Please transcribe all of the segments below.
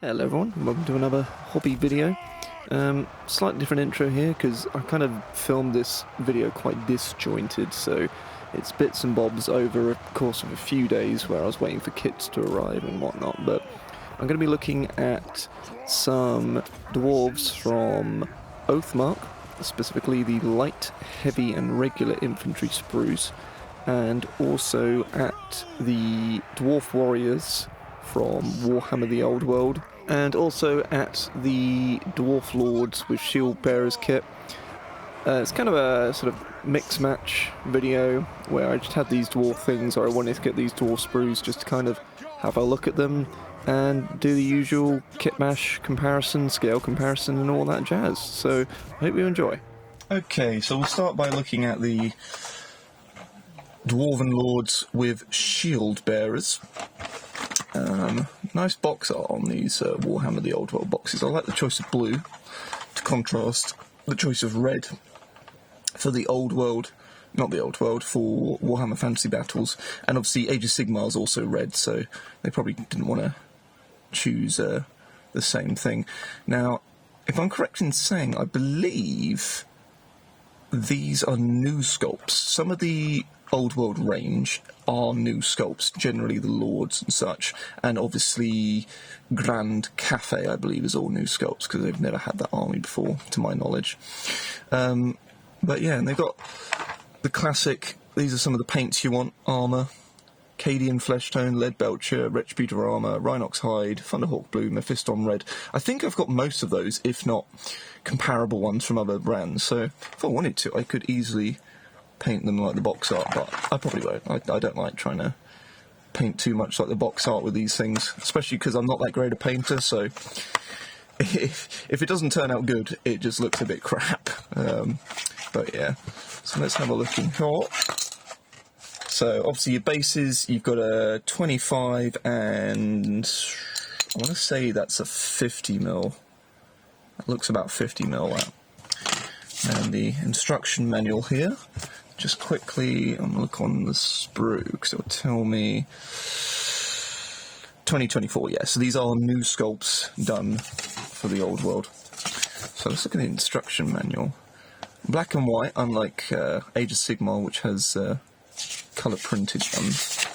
Hello everyone, and welcome to another hobby video. Slightly different intro here because I kind of filmed this video quite disjointed, so it's bits and bobs over a course of a few days where I was waiting for kits to arrive and whatnot, but I'm going to be looking at some dwarves from Oathmark, specifically the light, heavy and regular infantry sprues, and also at the dwarf warriors from Warhammer the Old World, and also at the Dwarf Lords with Shieldbearers kit. It's kind of a sort of mix match video where I just had these dwarf things, or I wanted to get these dwarf sprues just to kind of have a look at them and do the usual Kitbash comparison, scale comparison and all that jazz. So I hope you enjoy. Okay, so we'll start by looking at the Dwarven Lords with Shieldbearers. Nice box art on these Warhammer the Old World boxes. I like the choice of blue to contrast the choice of red for the Old World, not the Old World, for Warhammer Fantasy Battles, and obviously Age of Sigmar is also red, so they probably didn't want to choose the same thing. Now, if I'm correct in saying, I believe these are new sculpts. Some of the Old World range are new sculpts, generally the Lords and such, and obviously Grand Cafe, I believe, is all new sculpts, because they've never had that army before, to my knowledge. But yeah, and they've got the classic, these are some of the paints you want: armour, Cadian Flesh Tone, Lead Belcher, Retributor Armour, Rhinox Hide, Thunderhawk Blue, Mephiston Red. I think I've got most of those, if not comparable ones from other brands, so if I wanted to, I could easily paint them like the box art, but I probably won't. I don't like trying to paint too much like the box art with these things, especially because I'm not that great a painter, so if it doesn't turn out good, it just looks a bit crap. But yeah, so let's have a look in here. So obviously your bases, you've got a 25 and I want to say that's a 50mm. That looks about 50mm out. And the instruction manual here. Just quickly, I'm going to look on the sprue, because it will tell me 2024, yeah. So these are new sculpts done for the Old World. So let's look at the instruction manual. Black and white, unlike Age of Sigmar, which has colour printed ones.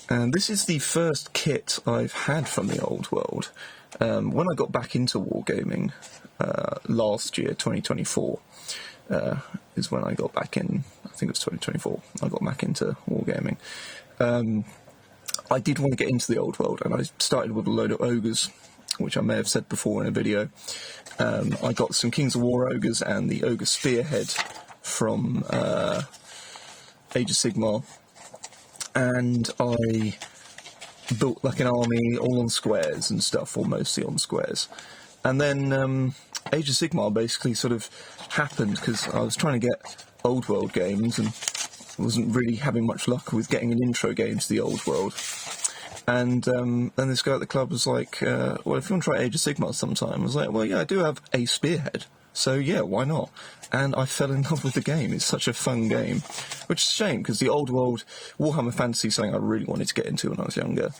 And this is the first kit I've had from the Old World. When I got back into wargaming last year, 2024, is when I got back in. I think it was 2024. I got back into wargaming. I did want to get into the Old World, and I started with a load of ogres, which I may have said before in a video. I got some Kings of War ogres and the ogre spearhead from Age of Sigmar, and I built like an army all on squares and stuff, or mostly on squares. And then Age of Sigmar basically sort of happened because I was trying to get Old World games and wasn't really having much luck with getting an intro game to the Old World. And then this guy at the club was like, well, if you want to try Age of Sigmar sometime, I was like, well, yeah, I do have a spearhead, so yeah, why not? And I fell in love with the game. It's such a fun game, which is a shame, because the Old World Warhammer Fantasy is something I really wanted to get into when I was younger,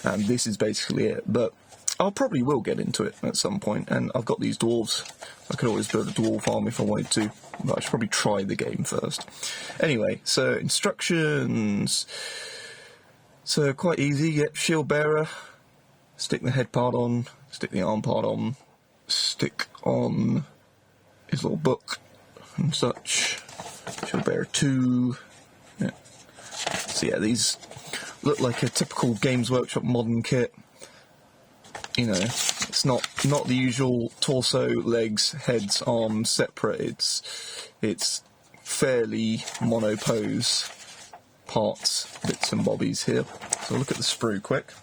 and this is basically it. But I probably will get into it at some point, and I've got these dwarves. I could always build a dwarf army if I wanted to, but I should probably try the game first. Anyway, so instructions. So quite easy. Yep, shield bearer. Stick the head part on. Stick the arm part on. Stick on his little book and such. Shield bearer 2. Yeah. So yeah, these look like a typical Games Workshop modern kit. You know, it's not the usual torso, legs, heads, arms separate. It's fairly monopose parts, bits and bobbies here. So look at the sprue quick.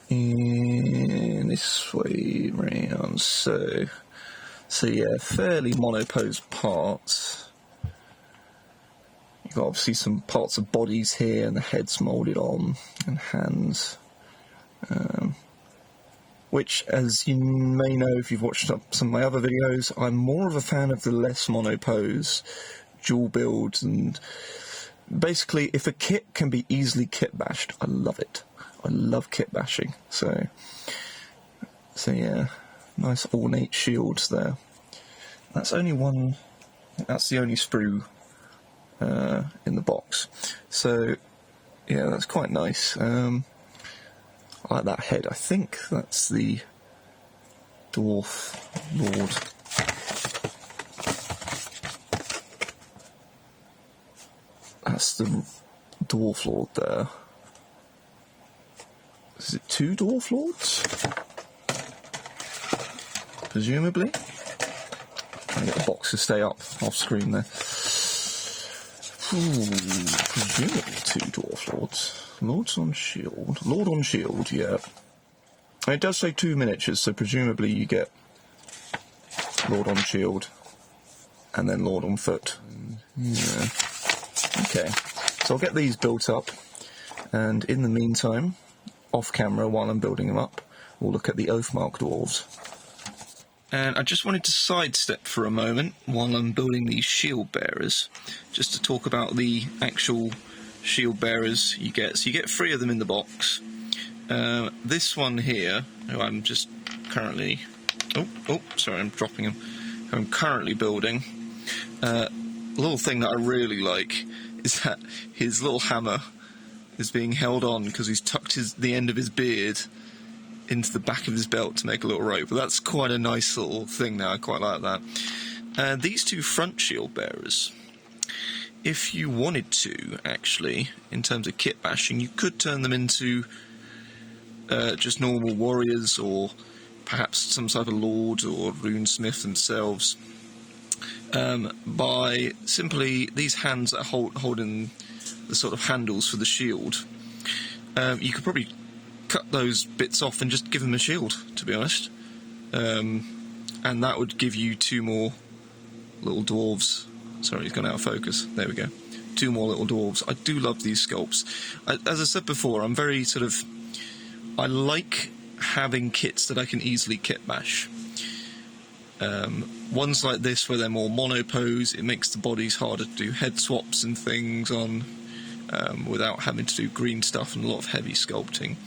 And this way round. So yeah, fairly monopose parts. You've got obviously some parts of bodies here, and the head's moulded on, and hands. Which, as you may know if you've watched some of my other videos, I'm more of a fan of the less monopose dual builds and basically, if a kit can be easily kit bashed, I love it. I love kit bashing. So yeah, nice ornate shields there. That's only one. That's the only sprue in the box. So yeah, that's quite nice. I like that head. I think that's the Dwarf Lord. That's the Dwarf Lord there. Is it 2 Dwarf Lords? Presumably. Trying to get the box to stay up off screen there. Ooh, presumably 2 Dwarf Lords. Lords on shield. Lord on shield, yeah. And it does say 2 miniatures, so presumably you get Lord on shield and then Lord on foot. Yeah. Okay, so I'll get these built up, and in the meantime, off camera while I'm building them up, we'll look at the Oathmark Dwarves. And I just wanted to sidestep for a moment while I'm building these Shieldbearers, just to talk about the actual Shieldbearers you get. So you get 3 of them in the box. This one here, who I'm just currently... Oh, sorry, I'm dropping him. Who I'm currently building. A little thing that I really like is that his little hammer is being held on because he's tucked the end of his beard into the back of his belt to make a little rope. But that's quite a nice little thing now, I quite like that. These 2 front shield bearers, if you wanted to, actually, in terms of kit bashing, you could turn them into just normal warriors, or perhaps some type of lord or runesmith themselves, by simply these hands that are holding the sort of handles for the shield. You could probably cut those bits off and just give them a shield, to be honest, and that would give you 2 more little dwarves. Sorry, he's gone out of focus. There we go. 2 more little dwarves. I do love these sculpts. As I said before, I'm very sort of... I like having kits that I can easily kit bash. Ones like this where they're more monopose, it makes the bodies harder to do head swaps and things on, without having to do green stuff and a lot of heavy sculpting.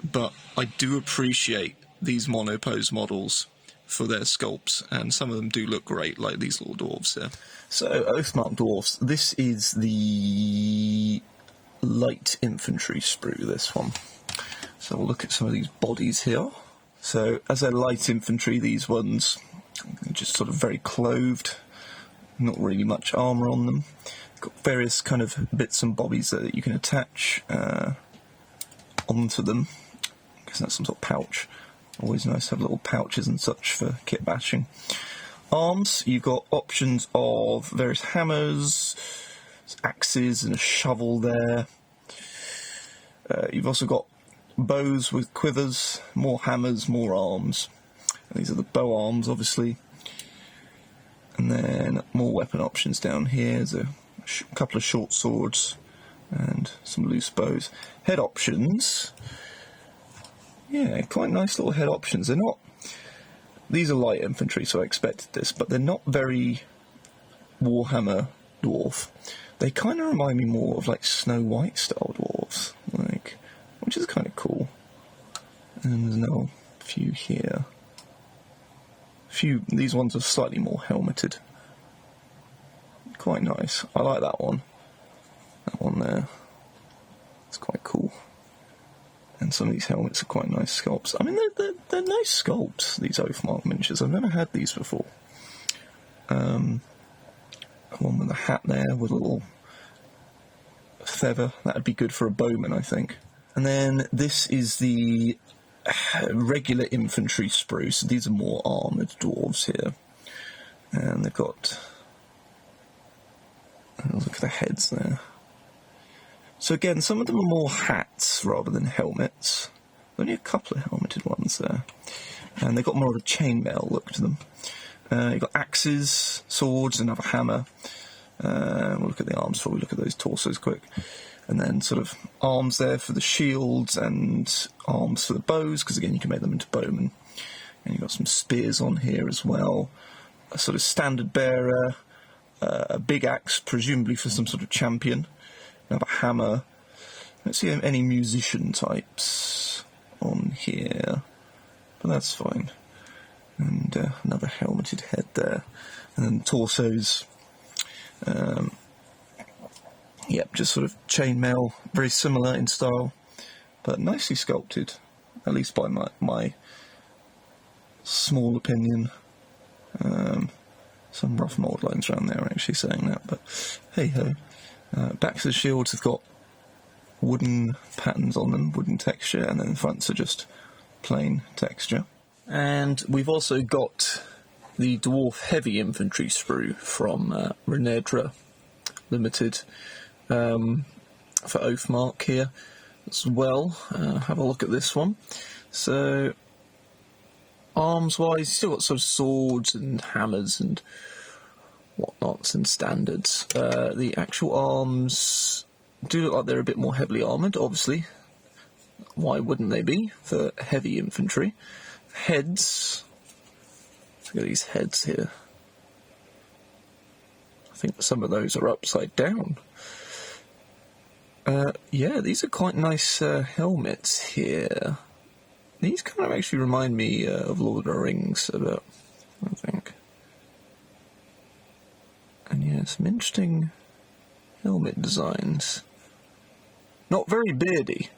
But I do appreciate these monopose models for their sculpts, and some of them do look great, like these little dwarves here. So, Oathmark Dwarfs, this is the light infantry sprue, this one. So we'll look at some of these bodies here. So, as they're light infantry, these ones are just sort of very clothed, not really much armour on them. Got various kind of bits and bobbies that you can attach onto them, because that's some sort of pouch. Always nice to have little pouches and such for kit bashing. Arms, you've got options of various hammers, axes and a shovel there. You've also got bows with quivers, more hammers, more arms. And these are the bow arms, obviously. And then more weapon options down here. There's a couple of short swords and some loose bows. Head options. Yeah, quite nice little head options. They're not... These are light infantry, so I expected this, but they're not very Warhammer dwarf. They kind of remind me more of like Snow White style dwarves, like, which is kind of cool. And there's now a few here. These ones are slightly more helmeted. Quite nice. I like that one. That one there. It's quite cool. And some of these helmets are quite nice sculpts. I mean, they're nice sculpts, these Oathmark miniatures. I've never had these before. One with a hat there, with a little feather. That would be good for a bowman, I think. And then this is the regular infantry sprue. So these are more armoured dwarves here. And they've got... Look at the heads there. So again, some of them are more hats rather than helmets. Only a couple of helmeted ones there. And they've got more of a chainmail look to them. You've got axes, swords, another hammer. We'll look at the arms before we look at those torsos quick. And then sort of arms there for the shields and arms for the bows, because again you can make them into bowmen. And you've got some spears on here as well. A sort of standard bearer, a big axe, presumably for some sort of champion. hammer. I don't see any musician types on here, but that's fine. And another helmeted head there. And then torsos. Yep, just sort of chainmail, very similar in style, but nicely sculpted, at least by my small opinion. Some rough mould lines around there actually saying that, but hey-ho. Backs of the shields have got wooden patterns on them, wooden texture, and then the fronts are just plain texture. And we've also got the Dwarf Heavy Infantry Sprue from Renedra Limited for Oathmark here as well. Have a look at this one. So, arms-wise, you've still got sort of swords and hammers and whatnots and standards. The actual arms do look like they're a bit more heavily armoured, obviously. Why wouldn't they be for heavy infantry? Heads. Look at these heads here. I think some of those are upside down. Yeah, these are quite nice helmets here. These kind of actually remind me of Lord of the Rings a bit, I think. And yeah, some interesting helmet designs. Not very beardy.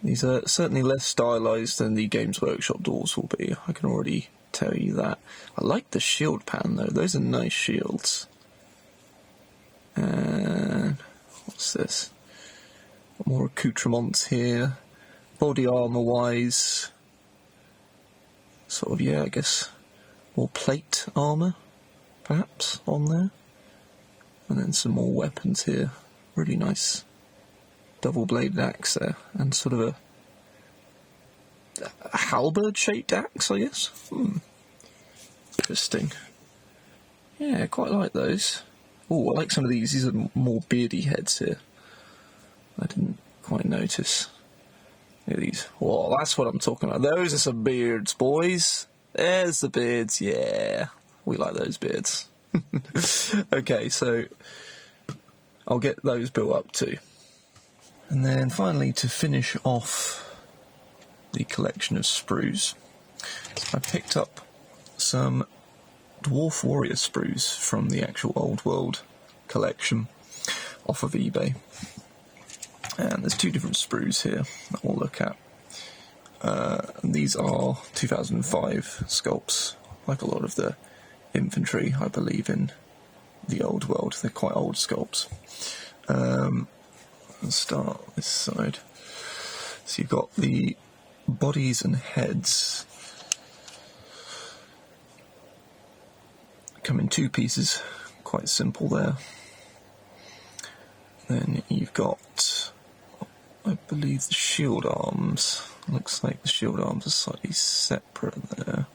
These are certainly less stylised than the Games Workshop Dwarves will be, I can already tell you that. I like the shield pattern though, those are nice shields. And what's this? More accoutrements here. Body armour wise, sort of, yeah, I guess more plate armour perhaps on there. And then some more weapons here. Really nice double bladed axe there, and sort of a halberd shaped axe, I guess. Interesting. Yeah, quite like those. Oh, I like some of these. These are more beardy heads here. I didn't quite notice. Look at these. Oh, that's what I'm talking about. Those are some beards, boys. There's the beards. Yeah, we like those beards. Okay, so I'll get those built up too. And then finally, to finish off the collection of sprues, I picked up some Dwarf Warrior sprues from the actual Old World collection off of eBay. And there's two different sprues here that we'll look at. These are 2005 sculpts, like a lot of the infantry, I believe, in the Old World. They're quite old sculpts. Let's start this side. So you've got the bodies and heads. Come in two pieces, quite simple there. Then you've got, I believe, the shield arms. Looks like the shield arms are slightly separate there.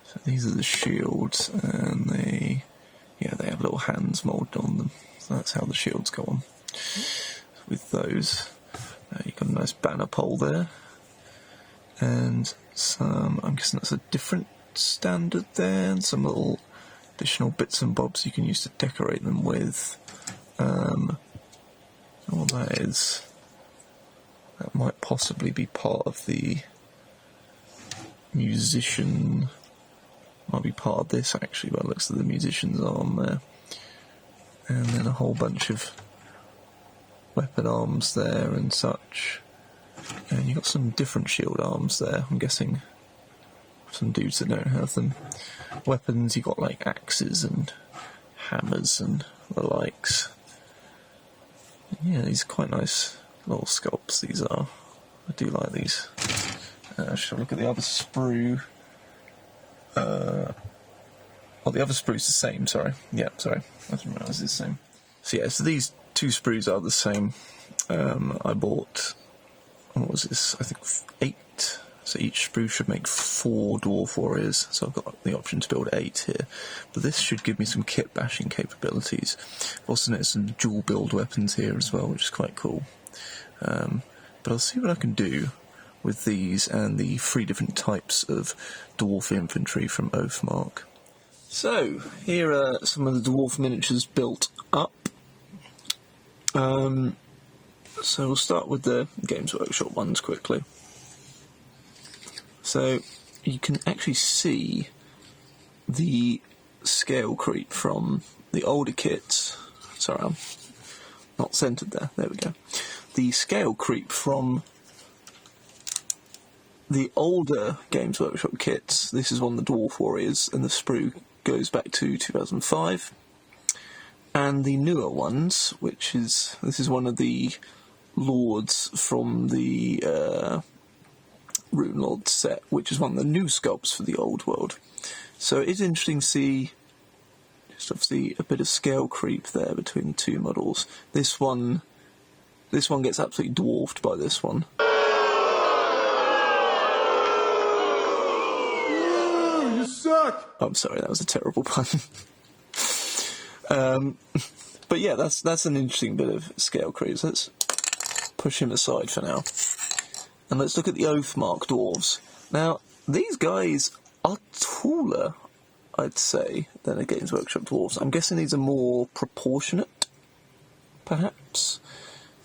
So these are the shields, and they have little hands moulded on them. So that's how the shields go on. With those, you've got a nice banner pole there, and some, I'm guessing that's a different standard there, and some little additional bits and bobs you can use to decorate them with. What that is, that might possibly be part of the musician, might be part of this actually, but it looks like the musician's arm there. And then a whole bunch of weapon arms there and such. And you've got some different shield arms there, I'm guessing. Some dudes that don't have them. Weapons, you've got like axes and hammers and the likes. Yeah, these are quite nice little sculpts, these are. I do like these. Should I look at the other sprue? The other sprue's the same, sorry. Yeah, sorry. I didn't realise it's the same. So yeah, so these two sprues are the same. I bought, what was this? I think 8. So each sprue should make 4 Dwarf Warriors. So I've got the option to build 8 here. But this should give me some kit bashing capabilities. I've also noticed some dual build weapons here as well, which is quite cool. But I'll see what I can do with these and the 3 different types of Dwarf Infantry from Oathmark. So, here are some of the Dwarf miniatures built up. So we'll start with the Games Workshop ones quickly. So you can actually see the scale creep from the older kits. Sorry, I'm not centered there. There we go. The scale creep from the older Games Workshop kits. This is one of the Dwarf Warriors, and the Sprue goes back to 2005. And the newer ones, this is one of the Lords from the Rune Lord set, which is one of the new sculpts for the old world. So it is interesting to see just obviously a bit of scale creep there between the two models. This one gets absolutely dwarfed by this one. You suck! I'm sorry, that was a terrible pun. But yeah, that's an interesting bit of scale creep. So let's push him aside for now. And let's look at the Oathmark Dwarves. Now, these guys are taller, I'd say, than a Games Workshop Dwarves. I'm guessing these are more proportionate, perhaps.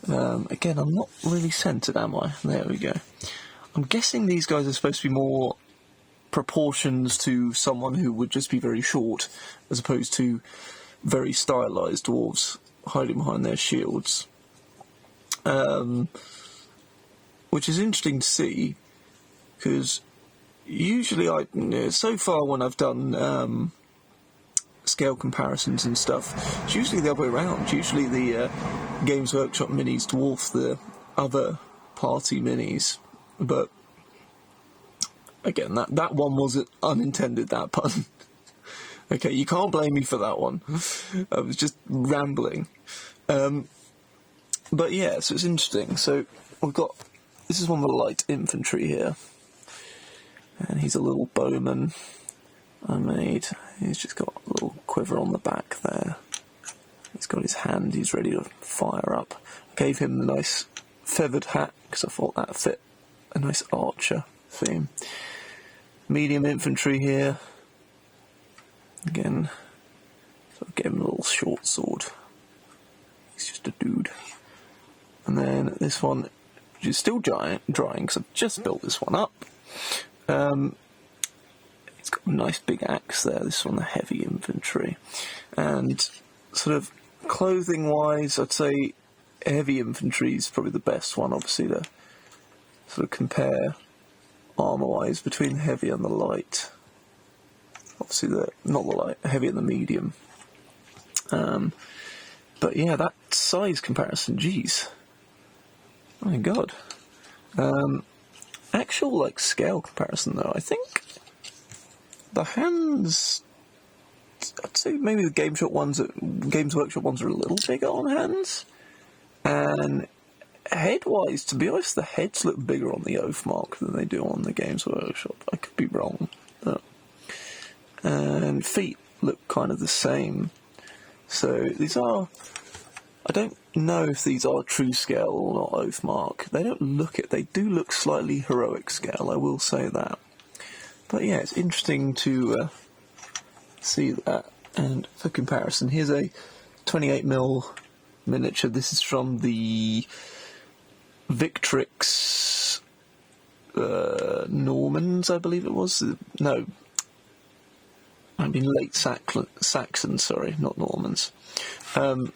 Again, I'm not really centered, am I? There we go. I'm guessing these guys are supposed to be more proportions to someone who would just be very short, as opposed to very stylized dwarves hiding behind their shields. Which is interesting to see, because usually so far when I've done scale comparisons and stuff, it's usually the other way around. Usually the Games Workshop minis dwarf the other party minis, but again, that one wasn't unintended, that pun. Okay, you can't blame me for that one. I was just rambling. But yeah, so it's interesting. So this is one of the light infantry here. And he's a little bowman I made. He's just got a little quiver on the back there. He's got his hand, he's ready to fire up. I gave him the nice feathered hat, because I thought that fit a nice archer theme. Medium infantry here. Again, so I gave him a little short sword. He's just a dude. And then this one, which is still drying, because I've just built this one up. It's got a nice big axe there, this one, the heavy infantry. And sort of clothing-wise, I'd say heavy infantry is probably the best one, obviously, to sort of compare armour-wise between the heavy and the light. Obviously, not the light, heavy and the medium. But yeah, that size comparison, geez. My God. Actual, scale comparison, though, I think the hands, I'd say maybe the Games Workshop ones are a little bigger on hands. And head-wise, to be honest, the heads look bigger on the Oathmark than they do on the Games Workshop. I could be wrong. And feet look kind of the same. So these are, I don't know if these are true scale or not Oathmark. They don't look it. They do look slightly heroic scale, I will say that. But yeah, it's interesting to see that. And for comparison, here's a 28mm miniature. This is from the Victrix Normans, I believe it was. No, I mean late Saxons, sorry, not Normans. So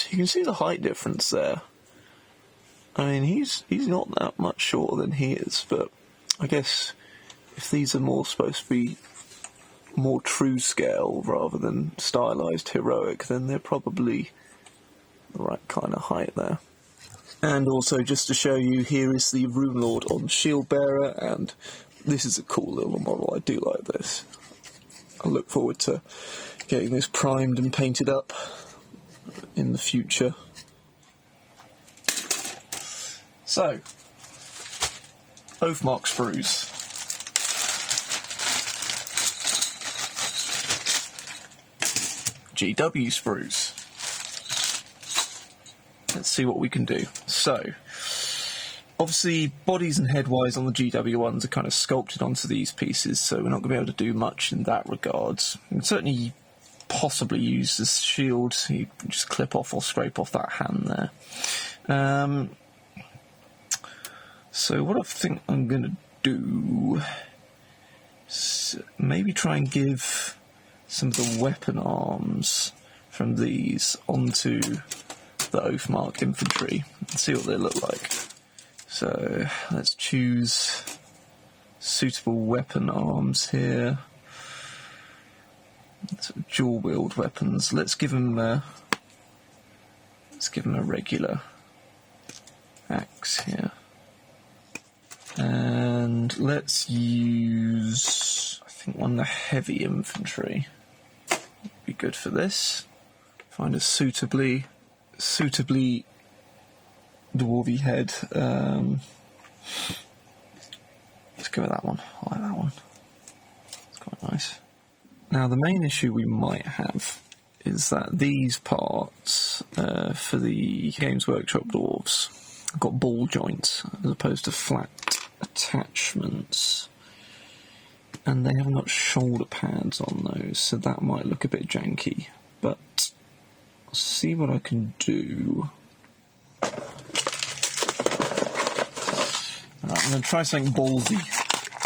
you can see the height difference there. I mean, he's not that much shorter than he is, but I guess if these are more supposed to be more true scale rather than stylized heroic, then they're probably the right kind of height there. And also, just to show you, here is the Rune Lord on Shieldbearer, and this is a cool little model. I do like this. I look forward to getting this primed and painted up in the future. So, Oathmark Sprues. GW Sprues. Let's see what we can do. So, obviously, bodies and head-wise on the GW ones are kind of sculpted onto these pieces, so we're not going to be able to do much in that regard. We can certainly possibly use this shield. You can just clip off or scrape off that hand there. So what I think I'm going to do is maybe try and give some of the weapon arms from these onto the Oathmark Infantry and see what they look like. So let's choose suitable weapon arms here. Sort of dual wield weapons. Let's give them a regular axe here, and let's use, I think, one of the heavy infantry. Be good for this. Find a suitably dwarvy head. Let's go with that one. I like that one. It's quite nice. Now, the main issue we might have is that these parts for the Games Workshop Dwarves have got ball joints as opposed to flat attachments, and they haven't got shoulder pads on those, so that might look a bit janky, but I'll see what I can do. Right, I'm going to try something ballsy.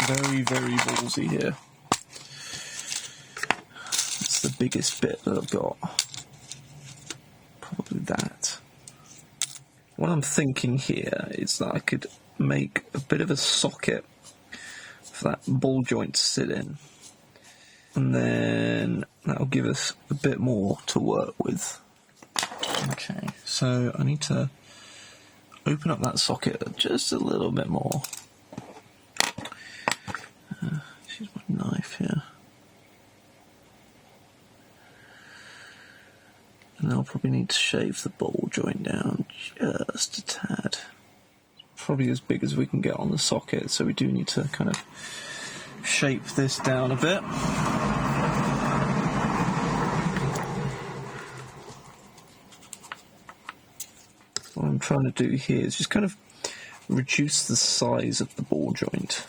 Very, very ballsy here. It's the biggest bit that I've got. Probably that. What I'm thinking here is that I could make a bit of a socket for that ball joint to sit in. And then that'll give us a bit more to work with. Okay, so I need to open up that socket just a little bit more. Use my knife here. And I'll probably need to shave the ball joint down just a tad. Probably as big as we can get on the socket, so we do need to kind of shape this down a bit. What I'm trying to do here is just kind of reduce the size of the ball joint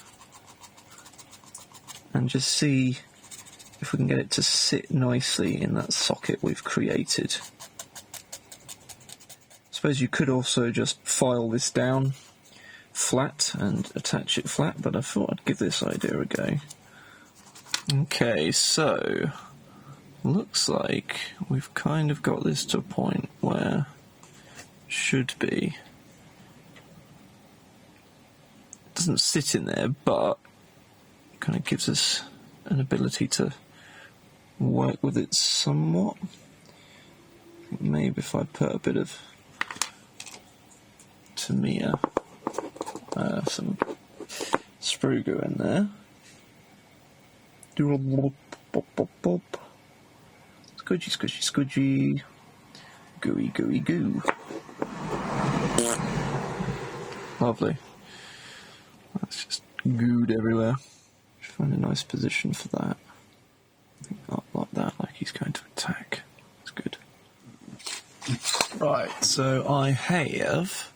and just see if we can get it to sit nicely in that socket we've created. I suppose you could also just file this down flat and attach it flat, but I thought I'd give this idea a go. Okay, so looks like we've kind of got this to a point where it should be. It doesn't sit in there, but it kind of gives us an ability to work with it somewhat. I think maybe if I put a bit of Tamiya, some sprue glue in there. Squidgy, squidgy, squidgy. Gooey, gooey, goo. Lovely. That's just gooed everywhere. Should find a nice position for that. I think not like that, like he's going to attack. That's good. Right, so I have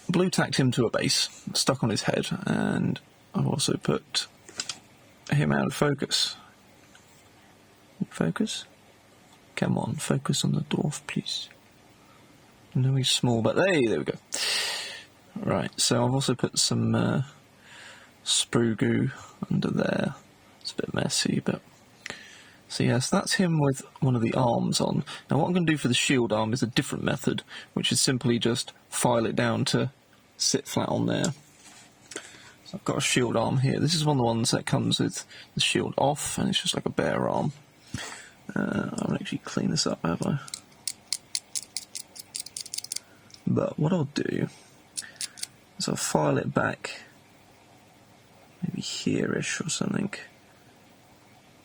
blue tacked him to a base, stuck on his head, and I've also put him out of focus. Focus? Come on, focus on the dwarf, please. No, he's small, but hey, there we go. Right, so I've also put some sprue goo under there. It's a bit messy, but... So yes, that's him with one of the arms on. Now what I'm going to do for the shield arm is a different method, which is simply just file it down to sit flat on there. So I've got a shield arm here. This is one of the ones that comes with the shield off, and it's just like a bare arm. I haven't actually cleaned this up, have I? But what I'll do is I'll file it back, maybe here-ish or something.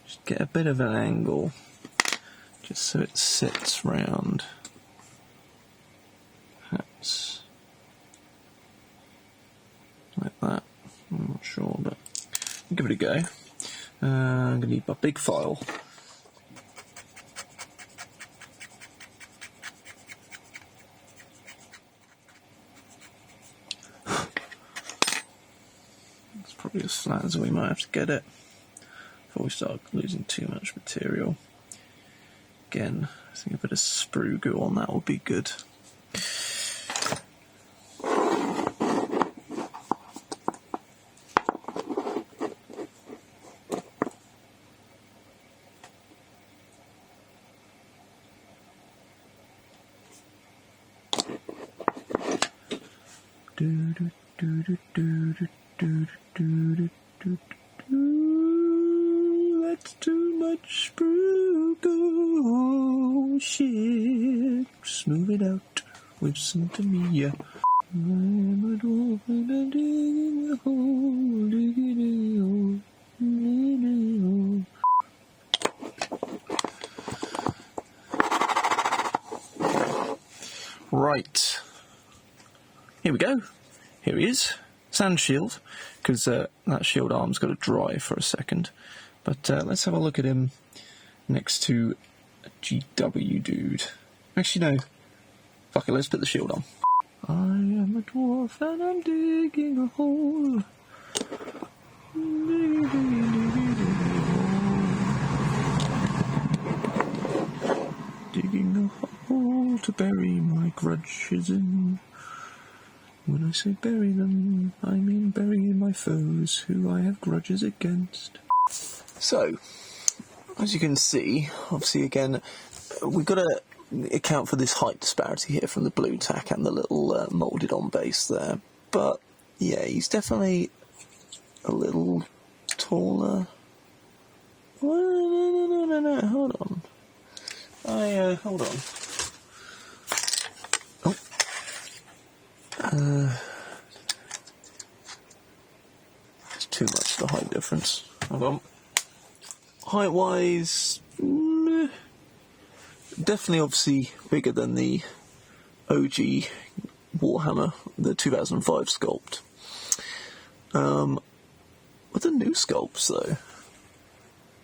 Just get a bit of an angle, just so it sits round. Perhaps like that. I'm not sure, but I'll give it a go. I'm going to need my big file. It's probably as flat as we might have to get it. before we start losing too much material. Again, I think a bit of sprue goo on that would be good. That's too much sprue goo. Shit. Smooth it out with some Tamiya. I'm a dwarf and I'm digging a hole, digging a hole, digging a hole. Right. Here we go. Here he is. Sand shield, because that shield arm's got to dry for a second. But let's have a look at him next to a GW dude. Actually, no. Fuck it, let's put the shield on. I am a dwarf and I'm digging a hole. Digging a hole to bury my grudges in. When I say bury them, I mean bury my foes who I have grudges against. So, as you can see, obviously again, we've got to account for this height disparity here from the blue tack and the little moulded on base there. But, yeah, he's definitely a little taller. No, hold on. Hold on. It's too much the height difference. Hold on. Height-wise, definitely obviously bigger than the OG Warhammer, the 2005 sculpt. With the new sculpts though,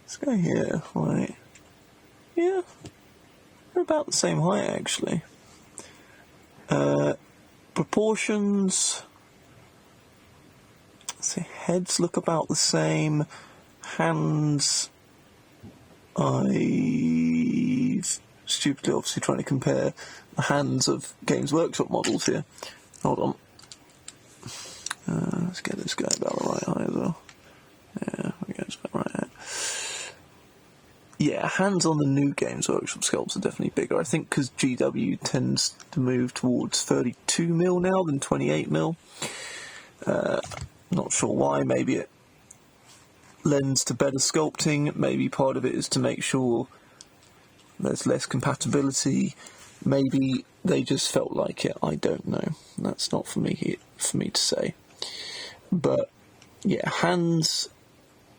let's go here, right, yeah, they're about the same height actually. Proportions, let's see, heads look about the same, hands, I've stupidly obviously trying to compare the hands of Games Workshop models here. Hold on. Let's get this guy about the right height as well. Yeah, we go, it's about right height. Yeah, hands on the new Games Workshop sculpts are definitely bigger. I think because GW tends to move towards 32mm now than 28mm. Not sure why, maybe it lends to better sculpting, maybe part of it is to make sure there's less compatibility, maybe they just felt like it, I don't know. That's not for me to say. But yeah, hands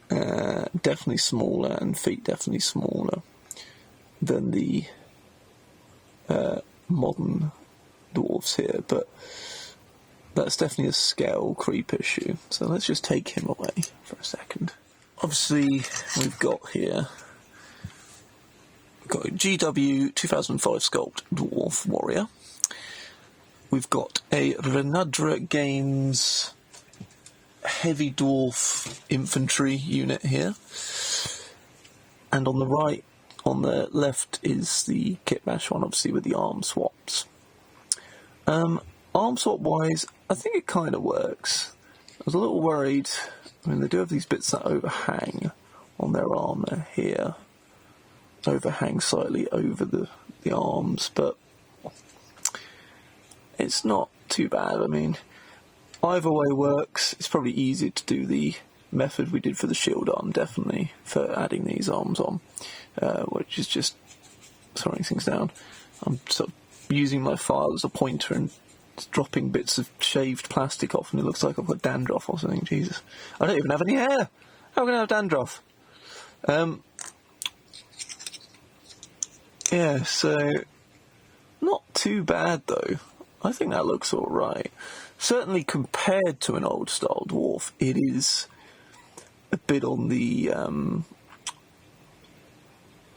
definitely smaller and feet definitely smaller than the modern dwarves here, but that's definitely a scale creep issue. So let's just take him away for a second. Obviously, we've got a GW 2005 sculpt Dwarf Warrior. We've got a Renadra Games Heavy Dwarf Infantry unit here. And on the left is the Kitbash one, obviously with the arm swaps. Arm swap wise, I think it kind of works. I was a little worried. I mean, they do have these bits that overhang on their armour here. Overhang slightly over the arms, but it's not too bad. I mean, either way works. It's probably easier to do the method we did for the shield arm, definitely, for adding these arms on, which is just throwing things down. I'm sort of using my file as a pointer and dropping bits of shaved plastic off, and it looks like I've got dandruff or something. Jesus, I don't even have any hair. How can I have dandruff? Yeah, so not too bad though. I think that looks alright. Certainly compared to an old style dwarf, it is a bit on the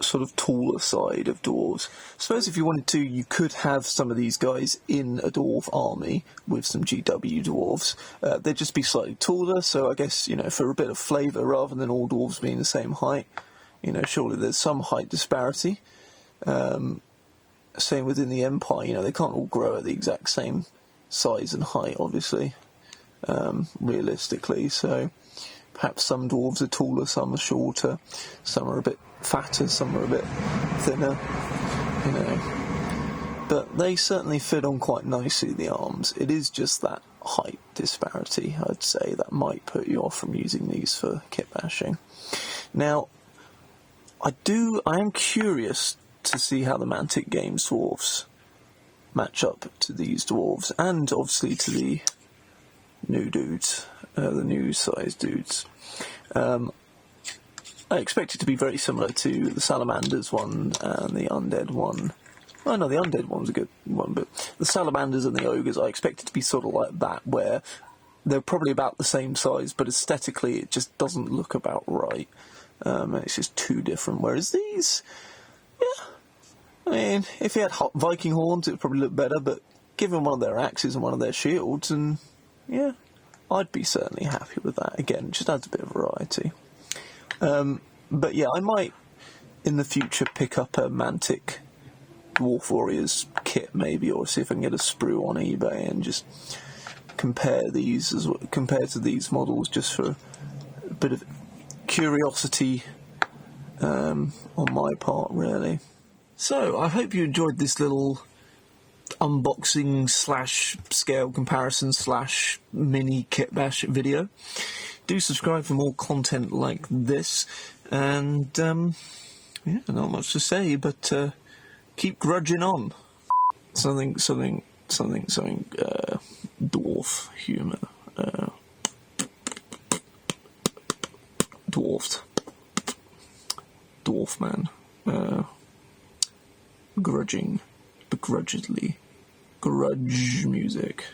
sort of taller side of dwarves. I suppose if you wanted to, you could have some of these guys in a dwarf army with some GW dwarves. They'd just be slightly taller, so I guess, for a bit of flavour, rather than all dwarves being the same height, surely there's some height disparity. Same within the Empire, they can't all grow at the exact same size and height, obviously, realistically, so perhaps some dwarves are taller, some are shorter, some are a bit fatter, some are a bit thinner, but they certainly fit on quite nicely, the arms. It is just that height disparity, I'd say, that might put you off from using these for kit bashing. Now, I am curious to see how the Mantic Games dwarves match up to these dwarves, and obviously to the new dudes, the new size dudes. I expect it to be very similar to the Salamanders one and the Undead one. Oh no, the Undead one's a good one, but the Salamanders and the Ogres, I expect it to be sort of like that, where they're probably about the same size, but aesthetically it just doesn't look about right. It's just too different, whereas these, I mean, if he had Viking horns, it would probably look better, but given one of their axes and one of their shields, and I'd be certainly happy with that. Again, it just adds a bit of variety. But yeah, I might, in the future, pick up a Mantic Dwarf Warriors kit, maybe, or see if I can get a sprue on eBay and just compare to these models, just for a bit of curiosity on my part, really. So, I hope you enjoyed this little unboxing / scale comparison / mini kit bash video. Do subscribe for more content like this, and not much to say, but keep grudging on. Something dwarf humour. Dwarf man. Begrudgedly. Grudge music.